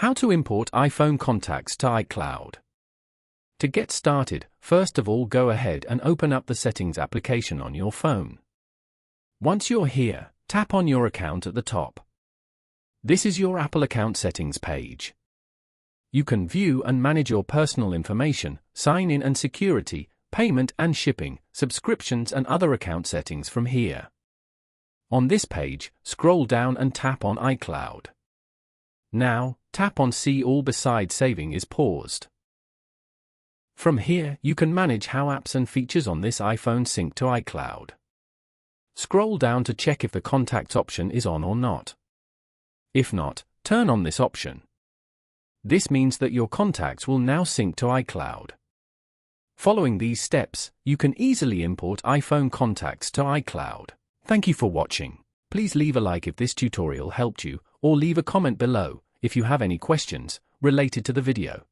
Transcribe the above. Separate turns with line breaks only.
How to import iPhone contacts to iCloud. To get started, first of all go ahead and open up the Settings application on your phone. Once you're here, tap on your account at the top. This is your Apple account settings page. You can view and manage your personal information, sign-in and security, payment and shipping, subscriptions and other account settings from here. On this page, scroll down and tap on iCloud. Now, tap on See All beside Saving is paused. From here, you can manage how apps and features on this iPhone sync to iCloud. Scroll down to check if the Contacts option is on or not. If not, turn on this option. This means that your contacts will now sync to iCloud. Following these steps, you can easily import iPhone contacts to iCloud. Thank you for watching. Please leave a like if this tutorial helped you, or leave a comment below if you have any questions related to the video.